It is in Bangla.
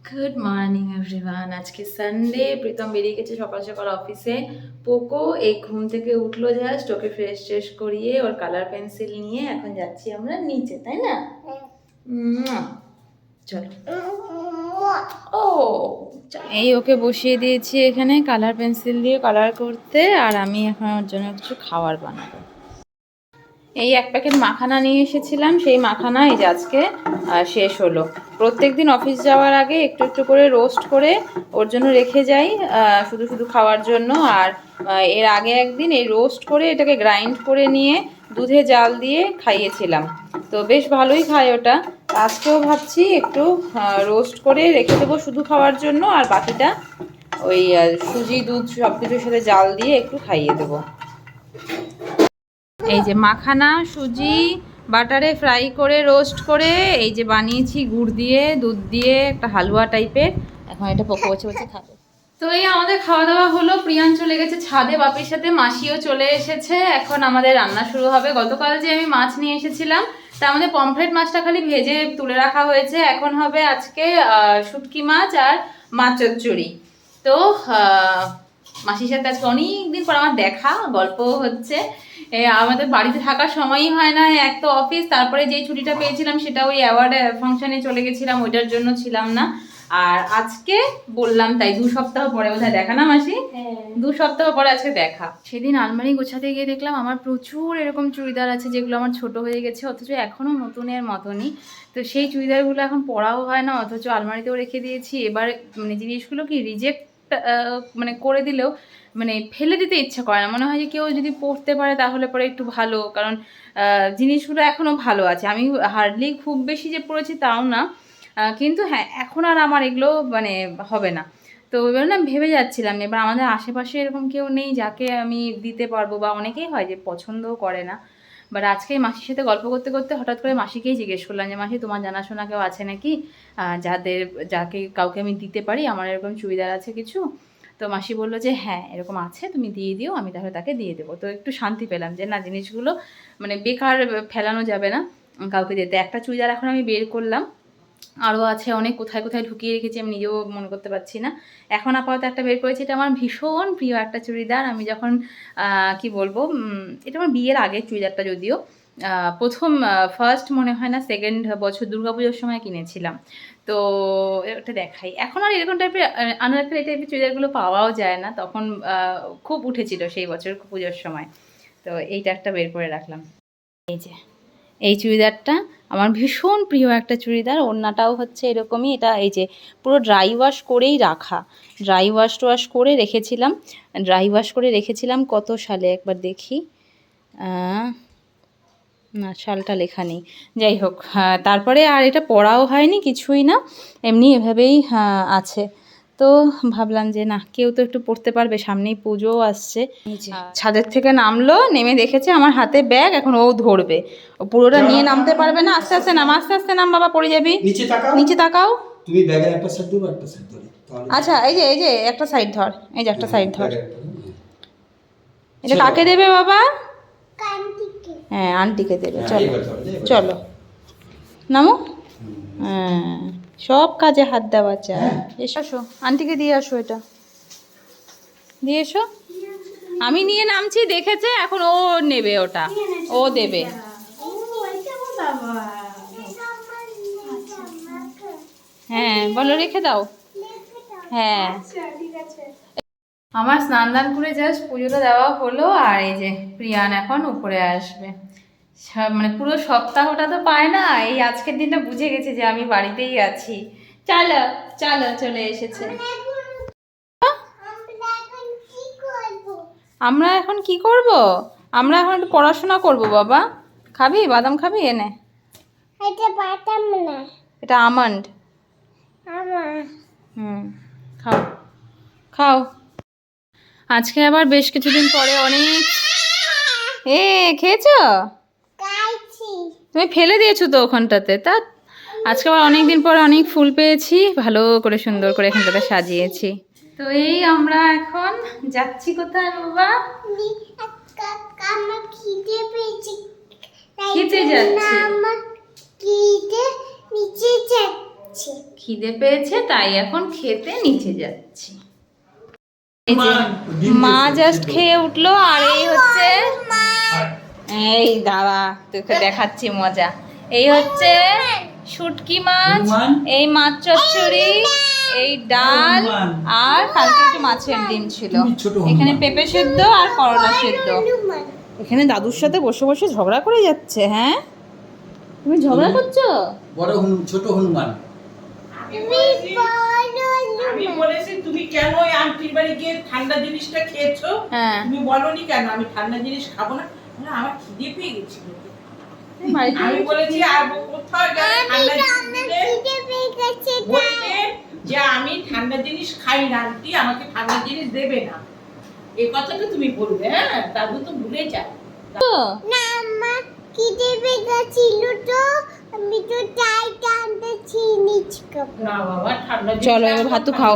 Good morning everyone. আজকে সানডে, প্রীতম বেরিয়ে গেছে সকাল সকাল অফিসে। পোকো এই ঘুম থেকে উঠলো জাস্ট, ওকে ফ্রেশ ট্রেশ করিয়ে ওর কালার পেন্সিল নিয়ে এখন যাচ্ছি আমরা নিচে, তাই না? মুয়া। চলো। ও এই ওকে বসিয়ে দিয়েছি এখানে কালার পেন্সিল দিয়ে কালার করতে, আর আমি এখন ওর জন্য কিছু খাবার বানাবো। এই এক প্যাকেট মাখানা নিয়ে এসেছিলাম, সেই মাখানা এই যে আজকে শেষ হলো। প্রত্যেক দিন অফিস যাওয়ার আগে একটু একটু করে রোস্ট করে ওর জন্য রেখে যাই, শুধু শুধু খাওয়ার জন্য। আর এর আগে একদিন এই রোস্ট করে এটাকে গ্রাইন্ড করে নিয়ে দুধে জাল দিয়ে খাইয়েছিলাম, তো বেশ ভালোই খায় ওটা। আজকেও ভাবছি একটু রোস্ট করে রেখে দেবো শুধু খাওয়ার জন্য, আর বাকিটা ওই সুজি দুধ সব কিছুর সাথে জাল দিয়ে একটু খাইয়ে দেবো। এই যে মাখানা সুজি বাটারে ফ্রাই করে রোস্ট করে এই যে বানিয়েছি গুড় দিয়ে দুধ দিয়ে একটা হালুয়া টাইপের। এখন এটা পোকো বসে বসে খাবে। তো এই আমাদের খাওয়া দাওয়া হলো, প্রিয়ান চলে গেছে ছাদে বাপির সাথে, মাসিও চলে এসেছে। এখন আমাদের রান্না শুরু হবে। গতকাল যে আমি মাছ নিয়ে এসেছিলাম তার মধ্যে পমফ্রেট মাছটা খালি ভেজে তুলে রাখা হয়েছে, এখন হবে আজকে শুটকি মাছ আর মাছ চচ্চড়ি। তো মাসির সাথে আজকে অনেকদিন পর আমার দেখা, গল্পও হচ্ছে। আমাদের বাড়িতে থাকার সময়ই হয় না, এক তো অফিস, তারপরে যেই ছুটিটা পেয়েছিলাম সেটা ওই অ্যাওয়ার্ড ফাংশনে চলে গেছিলাম, ওইটার জন্য ছিলাম না। আর আজকে বললাম তাই 2 সপ্তাহ পরে বোধহয় দেখা, না মাসি? 2 সপ্তাহ পরে আজকে দেখা। সেদিন আলমারি গোছাতে গিয়ে দেখলাম আমার প্রচুর এরকম চুড়িদার আছে যেগুলো আমার ছোট হয়ে গেছে, অথচ এখনও নতুনের মতনই। তো সেই চুড়িদারগুলো এখন পরাও হয় না, অথচ আলমারিতেও রেখে দিয়েছি। এবার মানে জিনিসগুলো কি রিজেক্ট মানে করে দিলেও মানে ফেলে দিতে ইচ্ছা করে না, মনে হয় যে কেউ যদি পড়তে পারে তাহলে পরে একটু ভালো, কারণ জিনিসগুলো এখনও ভালো আছে। আমি হার্ডলি খুব বেশি যে পড়েছি তাও না, কিন্তু হ্যাঁ এখন আর আমার এগুলো মানে হবে না। তো এবার না ভেবে যাচ্ছিলাম, এবার আমাদের আশেপাশে এরকম কেউ নেই যাকে আমি দিতে পারবো, বা অনেকেই হয় যে পছন্দও করে না। বাট আজকে মাসির সাথে গল্প করতে করতে হঠাৎ করে মাসিকেই জিজ্ঞেস করলাম যে মাসি তোমার জানাশোনা কেউ আছে নাকি যাকে কাউকে আমি দিতে পারি, আমার এরকম চুড়িদার আছে কিছু। তো মাসি বললো যে হ্যাঁ এরকম আছে, তুমি দিয়ে দিও, আমি তাহলে তাকে দিয়ে দেবো। তো একটু শান্তি পেলাম যে না, জিনিসগুলো মানে বেকার ফেলানো যাবে না, কাউকে দিতে। একটা চুড়িদার এখন আমি বের করলাম, আরও আছে অনেক, কোথায় কোথায় ঢুকিয়ে রেখেছি আমি নিজেও মনে করতে পারছি না। এখন আপাতত একটা বের করেছি, এটা আমার ভীষণ প্রিয় একটা চুড়িদার। আমি যখন কি বলবো, এটা আমার বিয়ের আগের চুড়িদারটা, যদিও প্রথম ফার্স্ট মনে হয় না সেকেন্ড বছর দুর্গাপুজোর সময় কিনেছিলাম। তো এটা দেখাই, এখন আর এরকম টাইপের আনারকলি টাইপের চুড়িদারগুলো পাওয়াও যায় না, তখন খুব উঠেছিল সেই বছর পুজোর সময়। তো এইটা একটা বের করে রাখলাম। এই যে এই চুড়িদারটা আমার ভীষণ প্রিয় একটা চুড়িদার, ওড়নাটাও হচ্ছে এরকমই। এটা এই যে পুরো ড্রাই ওয়াশ করেই রাখা, ড্রাই ওয়াশ করে রেখেছিলাম। কত সালে একবার দেখি, না সালটা লেখা নেই, যাই হোক। তারপরে আর এটা পড়াও হয়নি, কিছুই না, এমনি এভাবেই আছে। তো ভাবলাম যে না, কেউ তো একটু পড়তে পারবে, সামনেই পুজোও আসছে। ছাদের থেকে নামলো, নেমে দেখেছে আমার হাতে ব্যাগ, এখন ও ধরবে, ও পুরোটা নিয়ে নামতে পারবে না। আস্তে আস্তে নাম, আস্তে আস্তে নাম বাবা, পড়ে যাবি। নিচে তাকাও। তুমি ব্যাগের একটা সাইড ধরো, একটা সাইড ধরি। আচ্ছা এই যে একটা সাইড ধর, এই যে একটা সাইড ধর। এটা কাকে দেবে বাবা? হ্যাঁ আন্টিকে দেবে। চলো চলো নামো। হ্যাঁ সব কাজে হাত দেওয়া চায়। এসো আন্টিকে দিয়ে আসো, এটা দিয়ে এসো। আমি নিয়ে নামছি, দেখেছে, এখন ও নেবে, ওটা ও দেবে। হ্যাঁ বলো, রেখে দাও। হ্যাঁ আমার স্নান দান করে জাস্ট পুজোটা দেওয়া হলো, আর এই যে প্রিয়ান এখন উপরে আসবে। মানে পুরো সপ্তাহটা তো পায় না, এই আজকের দিনটা বুঝে গেছে যে আমি বাড়িতেই আছি। চলো চলো, চলে এসেছে। আমরা এখন কি করব? আমরা এখন একটু পড়াশোনা করব বাবা। খাবি বাদাম? খাবি? এনে, এটা বাদাম না, এটা আমন্ড। খাও খাও। আজকে আবার বেশ কিছুদিন পরে অনেক খেয়েছো? তুমি ফেলে দিয়েছো তো ওখানটাতে, তা আজকে আবার অনেক দিন পরে অনেক ফুল পেয়েছি, ভালো করে সুন্দর করে এখানটাতে সাজিয়েছি। তো এই আমরা এখন যাচ্ছি কোথায় বাবা? খেতে যাচ্ছি। পেয়েছে। খিদে পেয়েছে তাই এখন খেতে নিচে যাচ্ছি। এই যে ডিম মা দিয়েছে, জাস্ট সিদ্ধ। খেয়ে উঠলো আর এই হচ্ছে এই দাঁড়া তোকে দেখাচ্ছি মজা। এই হচ্ছে শুটকি মাছ, হনুমান। এই মাছ চচ্চড়ি, এই ডাল হনুমান। আর কালকে একটু মাছের ডিম ছিল। তুমি ছোট হনুমান। এখানে পেঁপে সেদ্ধ আর করলা সেদ্ধ। হনুমান। এখানে দাদুর সাথে বসে বসে ঝগড়া করে যাচ্ছে। হ্যাঁ তুমি ঝগড়া করছো? বড় হনুমান, ছোট হনুমান। আমি বলেছি তুমি কেন ওই আন্টির বাড়ি গিয়ে ঠান্ডা জিনিসটা খেয়েছো? হ্যাঁ তুমি বলনি কেন আমি ঠান্ডা জিনিস খাবো না? না, আমার খিদে পেয়ে গেছিল। বাড়িতে আমি বলেছি আর কোথাও গেলে ঠান্ডা জিনিস দিলে খিদে পেয়ে গেছে তাই। বলবে যে আমি ঠান্ডা জিনিস খাই না, আন্টি আমাকে ঠান্ডা জিনিস দেবে না। এই কথাটা তুমি বলবে, হ্যাঁ? দাদু তো ভুলে যায়। তো না আমার খিদে পেয়ে গেছিল তো আমি তো তাই টানতে চিনি খাবো। না বাবা, ঠান্ডা জিনিস চলো এবার ভাতু খাও।